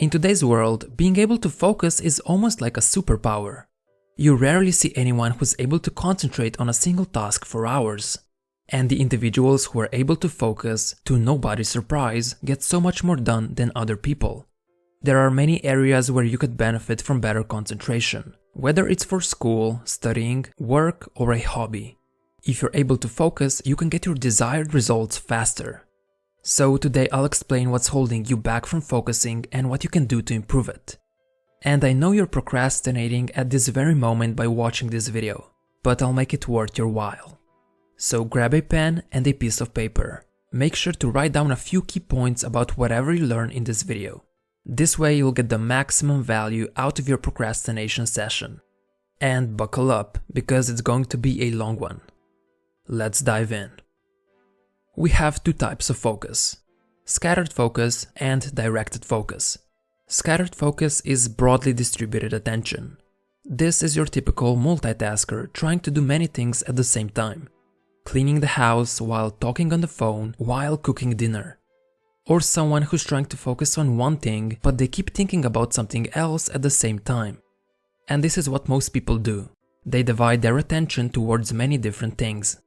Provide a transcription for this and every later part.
In today's world, being able to focus is almost like a superpower. You rarely see anyone who's able to concentrate on a single task for hours. And the individuals who are able to focus, to nobody's surprise, get so much more done than other people. There are many areas where you could benefit from better concentration, whether it's for school, studying, work, or a hobby. If you're able to focus, you can get your desired results faster. So today I'll explain what's holding you back from focusing and what you can do to improve it. And I know you're procrastinating at this very moment by watching this video, but I'll make it worth your while. So grab a pen and a piece of paper. Make sure to write down a few key points about whatever you learn in this video. This way you'll get the maximum value out of your procrastination session. And buckle up, because it's going to be a long one. Let's dive in. We have two types of focus: scattered focus and directed focus. Scattered focus is broadly distributed attention. This is your typical multitasker trying to do many things at the same time. Cleaning the house while talking on the phone while cooking dinner. Or someone who's trying to focus on one thing but they keep thinking about something else at the same time. And this is what most people do. They divide their attention towards many different things.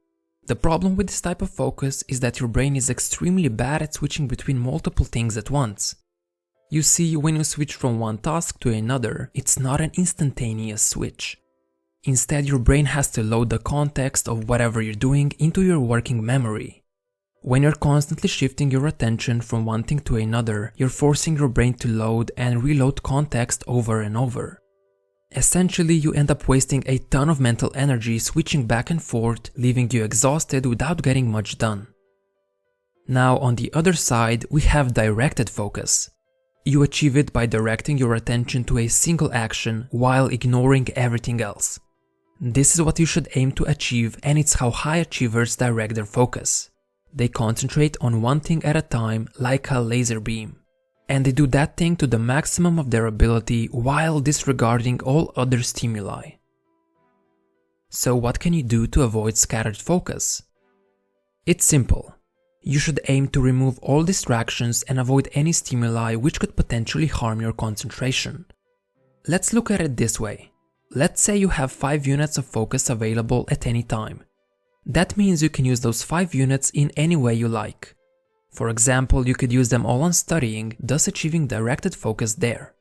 The problem with this type of focus is that your brain is extremely bad at switching between multiple things at once. You see, when you switch from one task to another, it's not an instantaneous switch. Instead, your brain has to load the context of whatever you're doing into your working memory. When you're constantly shifting your attention from one thing to another, you're forcing your brain to load and reload context over and over. Essentially, you end up wasting a ton of mental energy switching back and forth, leaving you exhausted without getting much done. Now, on the other side, we have directed focus. You achieve it by directing your attention to a single action while ignoring everything else. This is what you should aim to achieve, and it's how high achievers direct their focus. They concentrate on one thing at a time like a laser beam. And they do that thing to the maximum of their ability while disregarding all other stimuli. So what can you do to avoid scattered focus? It's simple. You should aim to remove all distractions and avoid any stimuli which could potentially harm your concentration. Let's look at it this way. Let's say you have 5 units of focus available at any time. That means you can use those 5 units in any way you like. For example, you could use them all on studying, thus achieving directed focus there.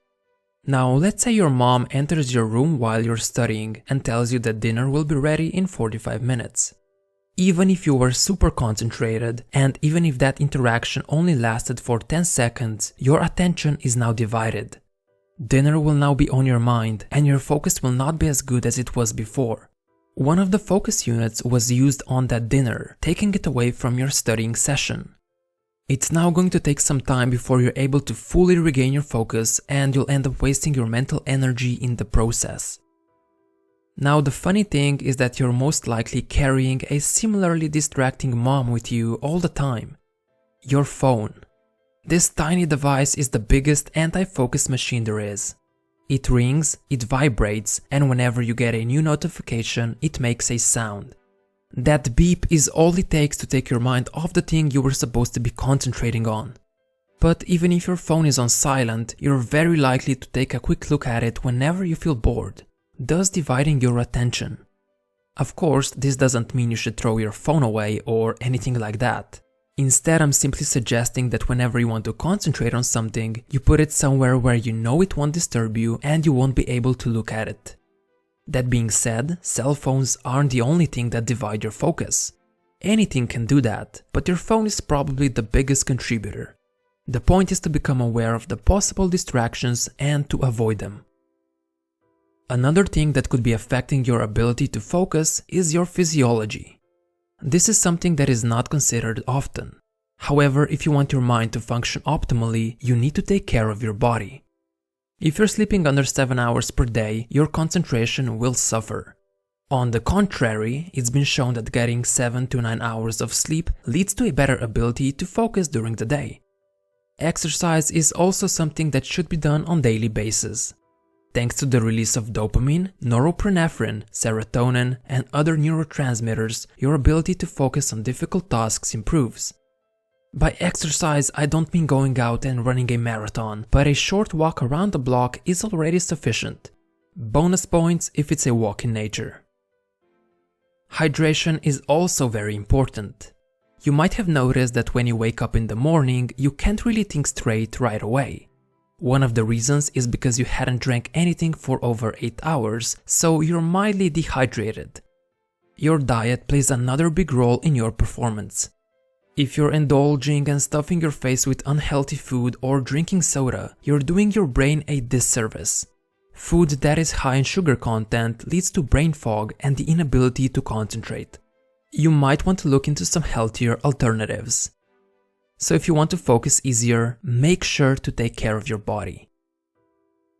Now, let's say your mom enters your room while you're studying and tells you that dinner will be ready in 45 minutes. Even if you were super concentrated, and even if that interaction only lasted for 10 seconds, your attention is now divided. Dinner will now be on your mind, and your focus will not be as good as it was before. One of the focus units was used on that dinner, taking it away from your studying session. It's now going to take some time before you're able to fully regain your focus, and you'll end up wasting your mental energy in the process. Now, the funny thing is that you're most likely carrying a similarly distracting mom with you all the time. Your phone. This tiny device is the biggest anti-focus machine there is. It rings, it vibrates, and whenever you get a new notification, it makes a sound. That beep is all it takes to take your mind off the thing you were supposed to be concentrating on. But even if your phone is on silent, you're very likely to take a quick look at it whenever you feel bored, thus dividing your attention. Of course, this doesn't mean you should throw your phone away or anything like that. Instead, I'm simply suggesting that whenever you want to concentrate on something, you put it somewhere where you know it won't disturb you and you won't be able to look at it. That being said, cell phones aren't the only thing that divide your focus. Anything can do that, but your phone is probably the biggest contributor. The point is to become aware of the possible distractions and to avoid them. Another thing that could be affecting your ability to focus is your physiology. This is something that is not considered often. However, if you want your mind to function optimally, you need to take care of your body. If you're sleeping under 7 hours per day, your concentration will suffer. On the contrary, it's been shown that getting 7 to 9 hours of sleep leads to a better ability to focus during the day. Exercise is also something that should be done on a daily basis. Thanks to the release of dopamine, norepinephrine, serotonin, and other neurotransmitters, your ability to focus on difficult tasks improves. By exercise, I don't mean going out and running a marathon, but a short walk around the block is already sufficient. Bonus points if it's a walk in nature. Hydration is also very important. You might have noticed that when you wake up in the morning, you can't really think straight right away. One of the reasons is because you hadn't drank anything for over 8 hours, so you're mildly dehydrated. Your diet plays another big role in your performance. If you're indulging and stuffing your face with unhealthy food or drinking soda, you're doing your brain a disservice. Food that is high in sugar content leads to brain fog and the inability to concentrate. You might want to look into some healthier alternatives. So if you want to focus easier, make sure to take care of your body.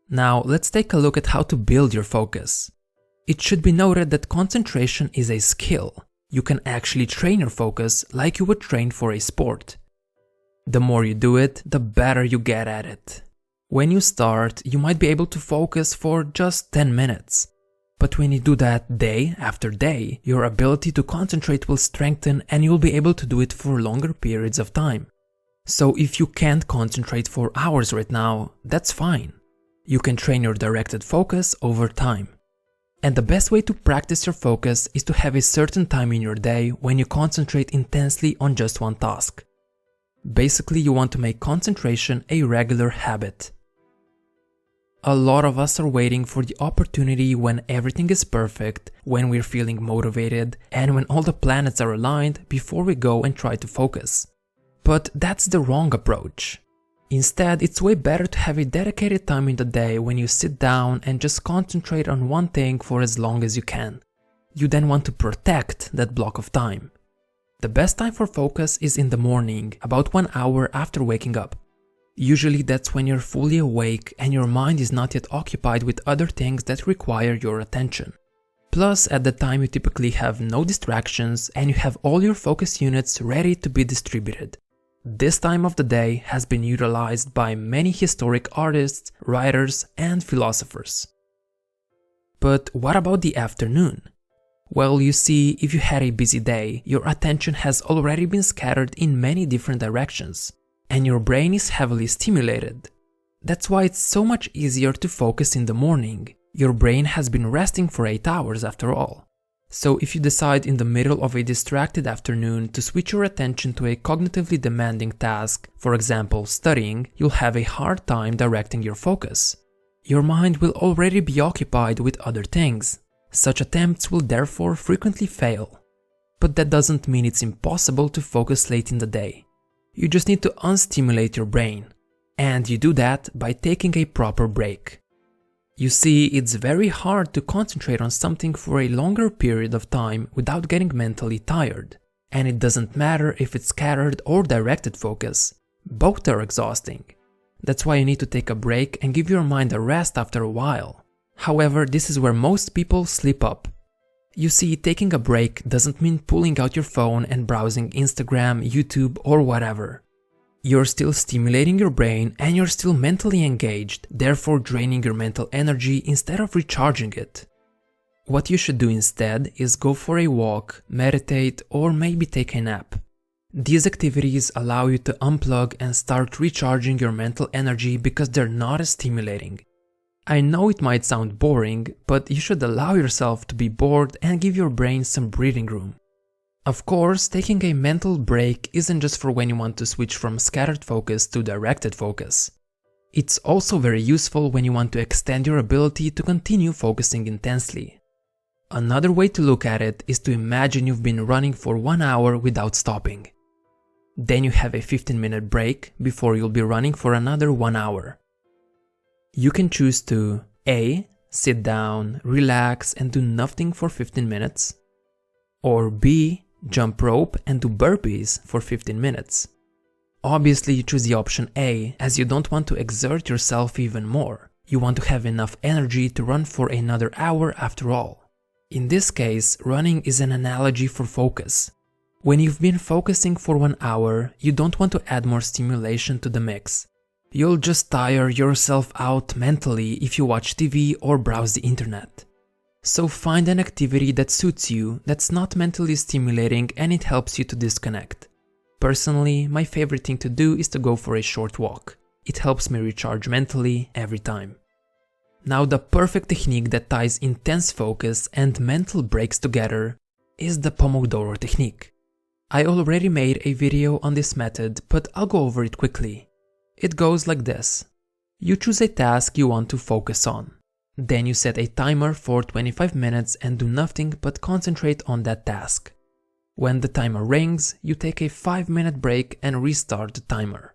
Now let's take a look at how to build your focus. It should be noted that concentration is a skill. You can actually train your focus like you would train for a sport. The more you do it, the better you get at it. When you start, you might be able to focus for just 10 minutes. But when you do that day after day, your ability to concentrate will strengthen and you'll be able to do it for longer periods of time. So if you can't concentrate for hours right now, that's fine. You can train your directed focus over time. And the best way to practice your focus is to have a certain time in your day when you concentrate intensely on just one task. Basically, you want to make concentration a regular habit. A lot of us are waiting for the opportunity when everything is perfect, when we're feeling motivated, and when all the planets are aligned before we go and try to focus. But that's the wrong approach. Instead, it's way better to have a dedicated time in the day when you sit down and just concentrate on one thing for as long as you can. You then want to protect that block of time. The best time for focus is in the morning, about 1 hour after waking up. Usually that's when you're fully awake and your mind is not yet occupied with other things that require your attention. Plus, at the time you typically have no distractions and you have all your focus units ready to be distributed. This time of the day has been utilized by many historic artists, writers, and philosophers. But what about the afternoon? Well, you see, if you had a busy day, your attention has already been scattered in many different directions. And your brain is heavily stimulated. That's why it's so much easier to focus in the morning. Your brain has been resting for 8 hours after all. So if you decide in the middle of a distracted afternoon to switch your attention to a cognitively demanding task, for example studying, you'll have a hard time directing your focus. Your mind will already be occupied with other things. Such attempts will therefore frequently fail. But that doesn't mean it's impossible to focus late in the day. You just need to unstimulate your brain, and you do that by taking a proper break. You see, it's very hard to concentrate on something for a longer period of time without getting mentally tired. And it doesn't matter if it's scattered or directed focus. Both are exhausting. That's why you need to take a break and give your mind a rest after a while. However, this is where most people slip up. You see, taking a break doesn't mean pulling out your phone and browsing Instagram, YouTube, or whatever. You're still stimulating your brain and you're still mentally engaged, therefore draining your mental energy instead of recharging it. What you should do instead is go for a walk, meditate, or maybe take a nap. These activities allow you to unplug and start recharging your mental energy because they're not as stimulating. I know it might sound boring, but you should allow yourself to be bored and give your brain some breathing room. Of course, taking a mental break isn't just for when you want to switch from scattered focus to directed focus. It's also very useful when you want to extend your ability to continue focusing intensely. Another way to look at it is to imagine you've been running for 1 hour without stopping. Then you have a 15-minute break before you'll be running for another 1 hour. You can choose to A. Sit down, relax and do nothing for 15 minutes, or B. Jump rope and do burpees for 15 minutes. Obviously you choose the option A as you don't want to exert yourself even more. You want to have enough energy to run for another hour after all. In this case, running is an analogy for focus. When you've been focusing for 1 hour, you don't want to add more stimulation to the mix. You'll just tire yourself out mentally if you watch TV or browse the internet. So find an activity that suits you, that's not mentally stimulating and it helps you to disconnect. Personally, my favorite thing to do is to go for a short walk. It helps me recharge mentally every time. Now, the perfect technique that ties intense focus and mental breaks together is the Pomodoro technique. I already made a video on this method, but I'll go over it quickly. It goes like this. You choose a task you want to focus on. Then you set a timer for 25 minutes and do nothing but concentrate on that task. When the timer rings, you take a 5-minute break and restart the timer.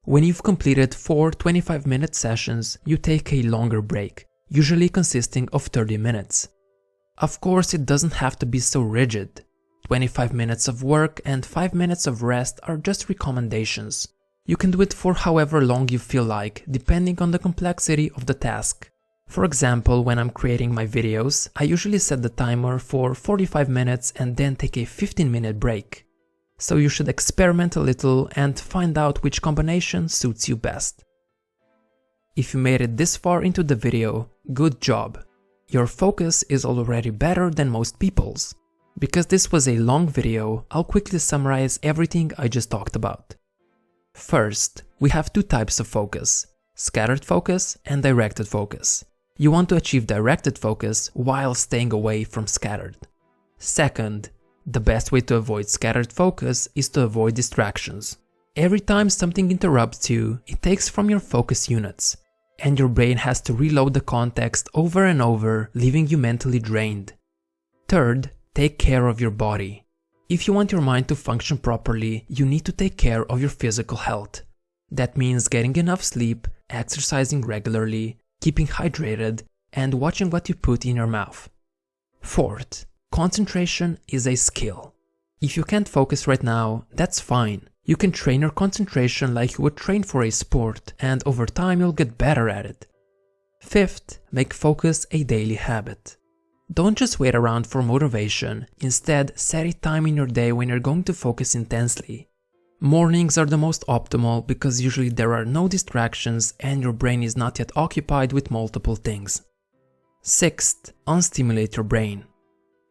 When you've completed 4 25-minute sessions, you take a longer break, usually consisting of 30 minutes. Of course, it doesn't have to be so rigid. 25 minutes of work and 5 minutes of rest are just recommendations. You can do it for however long you feel like, depending on the complexity of the task. For example, when I'm creating my videos, I usually set the timer for 45 minutes and then take a 15-minute break. So you should experiment a little and find out which combination suits you best. If you made it this far into the video, good job! Your focus is already better than most people's. Because this was a long video, I'll quickly summarize everything I just talked about. First, we have two types of focus: scattered focus and directed focus. You want to achieve directed focus while staying away from scattered. Second, the best way to avoid scattered focus is to avoid distractions. Every time something interrupts you, it takes from your focus units, and your brain has to reload the context over and over, leaving you mentally drained. Third, take care of your body. If you want your mind to function properly, you need to take care of your physical health. That means getting enough sleep, exercising regularly, keeping hydrated, and watching what you put in your mouth. Fourth, concentration is a skill. If you can't focus right now, that's fine. You can train your concentration like you would train for a sport, and over time you'll get better at it. Fifth, make focus a daily habit. Don't just wait around for motivation, instead set a time in your day when you're going to focus intensely. Mornings are the most optimal because usually there are no distractions and your brain is not yet occupied with multiple things. Sixth, unstimulate your brain.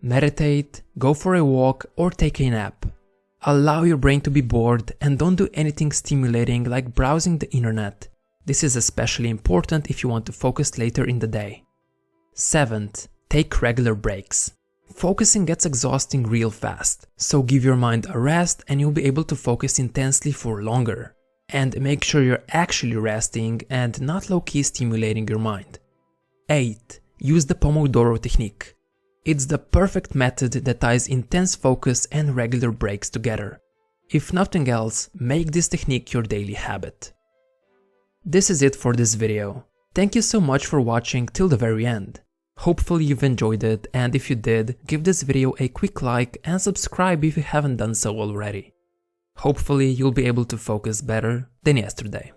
Meditate, go for a walk, or take a nap. Allow your brain to be bored and don't do anything stimulating like browsing the internet. This is especially important if you want to focus later in the day. Seventh, take regular breaks. Focusing gets exhausting real fast, so give your mind a rest and you'll be able to focus intensely for longer. And make sure you're actually resting and not low-key stimulating your mind. 8. Use the Pomodoro technique. It's the perfect method that ties intense focus and regular breaks together. If nothing else, make this technique your daily habit. This is it for this video. Thank you so much for watching till the very end. Hopefully you've enjoyed it, and if you did, give this video a quick like and subscribe if you haven't done so already. Hopefully you'll be able to focus better than yesterday.